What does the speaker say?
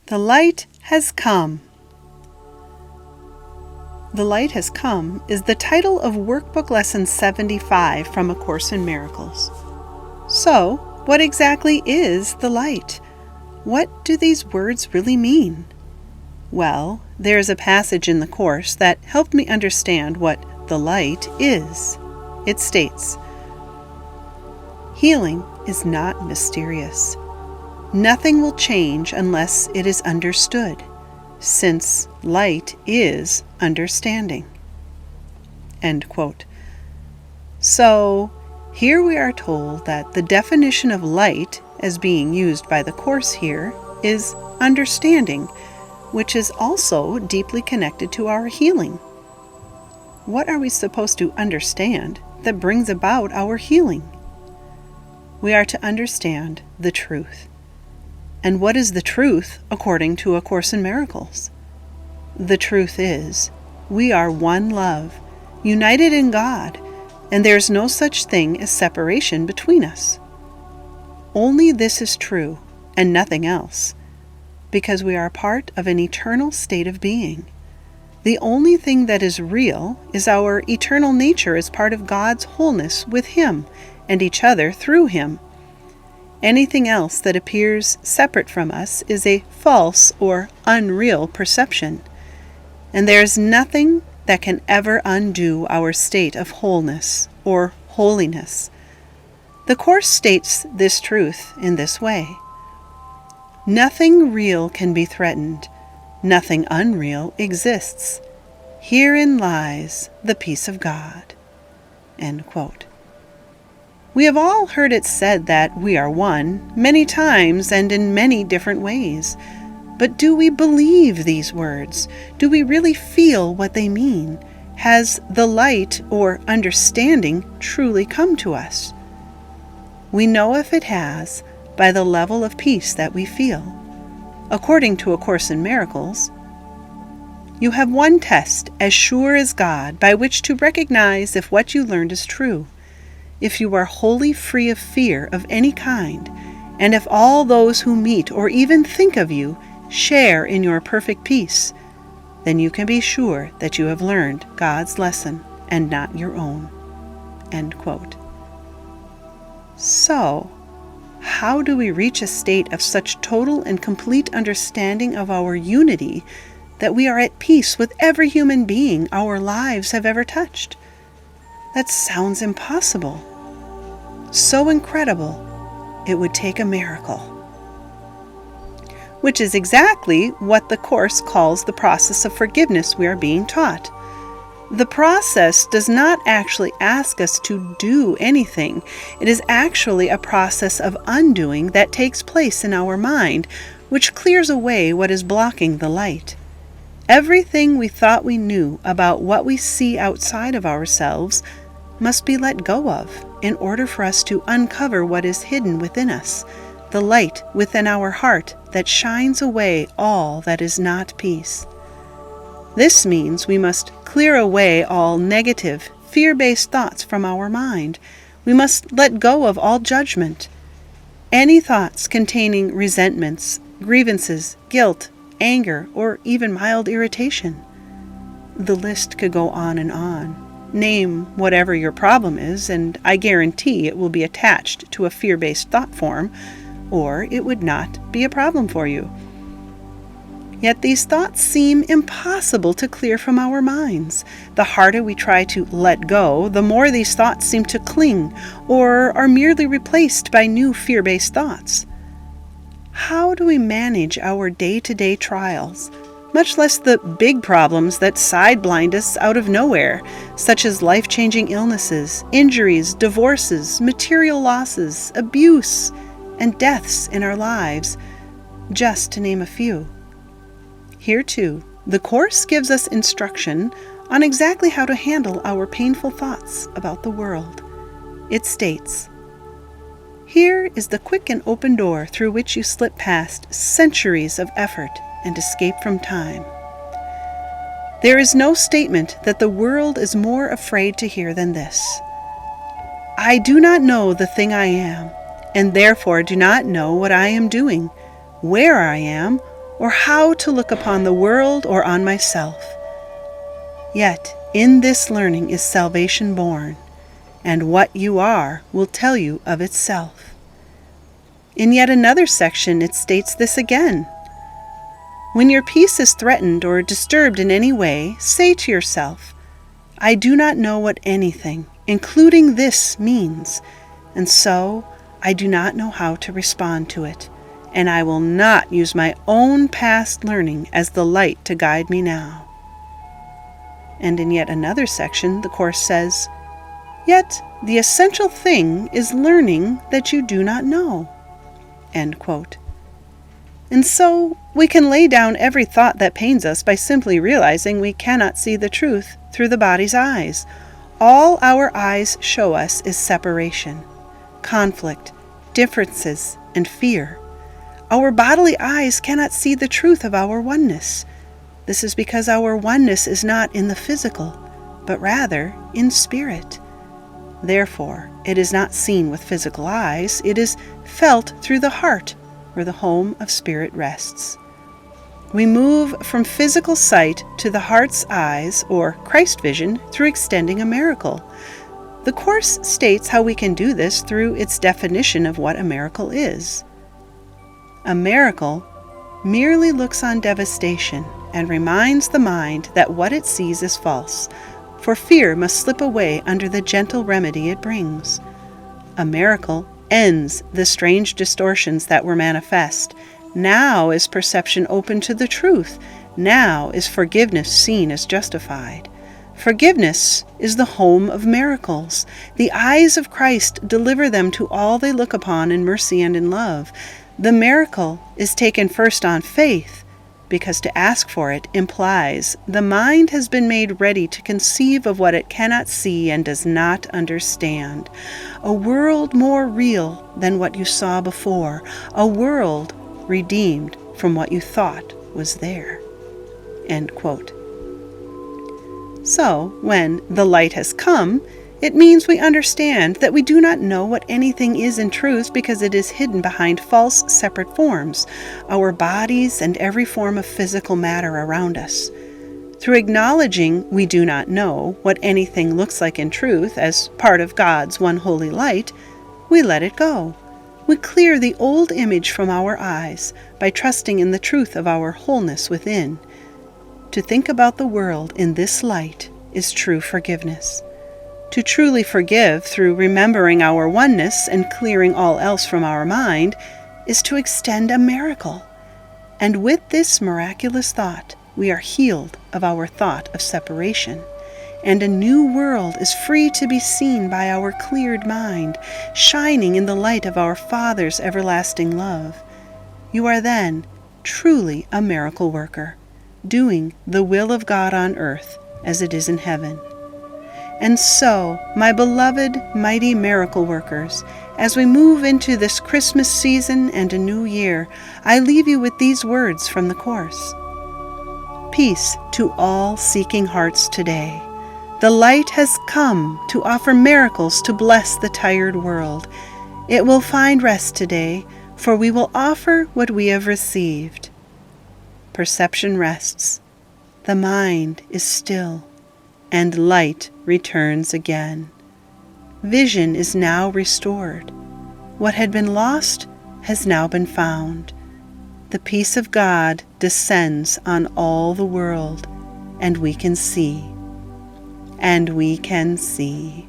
The light has come. The Light Has Come is the title of Workbook Lesson 75 from A Course in Miracles. So, what exactly is the light? What do these words really mean? Well, there is a passage in the Course that helped me understand what the light is. It states, "Healing is not mysterious. Nothing will change unless it is understood, since light is understanding." End quote. So, here we are told that the definition of light, as being used by the Course here, is understanding, which is also deeply connected to our healing. What are we supposed to understand that brings about our healing? We are to understand the truth. And what is the truth according to A Course in Miracles? The truth is, we are one love, united in God, and there is no such thing as separation between us. Only this is true, and nothing else, because we are part of an eternal state of being. The only thing that is real is our eternal nature as part of God's wholeness with Him and each other through Him. Anything else that appears separate from us is a false or unreal perception, and there is nothing that can ever undo our state of wholeness or holiness. The Course states this truth in this way: nothing real can be threatened, nothing unreal exists. Herein lies the peace of God. End quote. We have all heard it said that we are one many times and in many different ways. But do we believe these words? Do we really feel what they mean? Has the light or understanding truly come to us? We know if it has by the level of peace that we feel. According to A Course in Miracles, you have one test as sure as God by which to recognize if what you learned is true. If you are wholly free of fear of any kind, and if all those who meet or even think of you share in your perfect peace, then you can be sure that you have learned God's lesson and not your own." End quote. So, how do we reach a state of such total and complete understanding of our unity that we are at peace with every human being our lives have ever touched? That sounds impossible. So incredible, it would take a miracle. Which is exactly what the Course calls the process of forgiveness we are being taught. The process does not actually ask us to do anything. It is actually a process of undoing that takes place in our mind, which clears away what is blocking the light. Everything we thought we knew about what we see outside of ourselves must be let go of in order for us to uncover what is hidden within us, the light within our heart that shines away all that is not peace. This means we must clear away all negative, fear-based thoughts from our mind. We must let go of all judgment. Any thoughts containing resentments, grievances, guilt, anger, or even mild irritation. The list could go on and on. Name whatever your problem is, and I guarantee it will be attached to a fear-based thought form, or it would not be a problem for you. Yet these thoughts seem impossible to clear from our minds. The harder we try to let go, the more these thoughts seem to cling, or are merely replaced by new fear-based thoughts. How do we manage our day-to-day trials, much less the big problems that sideblind us out of nowhere, such as life-changing illnesses, injuries, divorces, material losses, abuse, and deaths in our lives, just to name a few? Here too, the Course gives us instruction on exactly how to handle our painful thoughts about the world. It states, "Here is the quick and open door through which you slip past centuries of effort and escape from time. There is no statement that the world is more afraid to hear than this. I do not know the thing I am, and therefore do not know what I am doing, where I am, or how to look upon the world or on myself. Yet in this learning is salvation born, and what you are will tell you of itself. In yet another section it states this again. When your peace is threatened or disturbed in any way, say to yourself, I do not know what anything, including this, means, and so I do not know how to respond to it, and I will not use my own past learning as the light to guide me now. And in yet another section, the Course says, Yet the essential thing is learning that you do not know. End quote. And so we can lay down every thought that pains us by simply realizing we cannot see the truth through the body's eyes. All our eyes show us is separation, conflict, differences, and fear. Our bodily eyes cannot see the truth of our oneness. This is because our oneness is not in the physical, but rather in spirit. Therefore, it is not seen with physical eyes, it is felt through the heart, where the home of spirit rests. We move from physical sight to the heart's eyes, or Christ vision, through extending a miracle. The Course states how we can do this through its definition of what a miracle is. A miracle merely looks on devastation and reminds the mind that what it sees is false, for fear must slip away under the gentle remedy it brings. A miracle ends the strange distortions that were manifest. Now is perception open to the truth. Now is forgiveness seen as justified. Forgiveness is the home of miracles. The eyes of Christ deliver them to all they look upon in mercy and in love. The miracle is taken first on faith, because to ask for it implies the mind has been made ready to conceive of what it cannot see and does not understand. A world more real than what you saw before. A world redeemed from what you thought was there. End quote. So, when the light has come, it means we understand that we do not know what anything is in truth because it is hidden behind false separate forms, our bodies and every form of physical matter around us. Through acknowledging we do not know what anything looks like in truth as part of God's one holy light, we let it go. We clear the old image from our eyes by trusting in the truth of our wholeness within. To think about the world in this light is true forgiveness. To truly forgive through remembering our oneness and clearing all else from our mind is to extend a miracle. And with this miraculous thought, we are healed of our thought of separation, and a new world is free to be seen by our cleared mind, shining in the light of our Father's everlasting love. You are then truly a miracle worker, doing the will of God on earth as it is in heaven. And so, my beloved, mighty miracle workers, as we move into this Christmas season and a new year, I leave you with these words from the Course. Peace to all seeking hearts today. The light has come to offer miracles to bless the tired world. It will find rest today, for we will offer what we have received. Perception rests. The mind is still, and light returns again. Vision is now restored. What had been lost has now been found. The peace of God descends on all the world, and we can see. And we can see.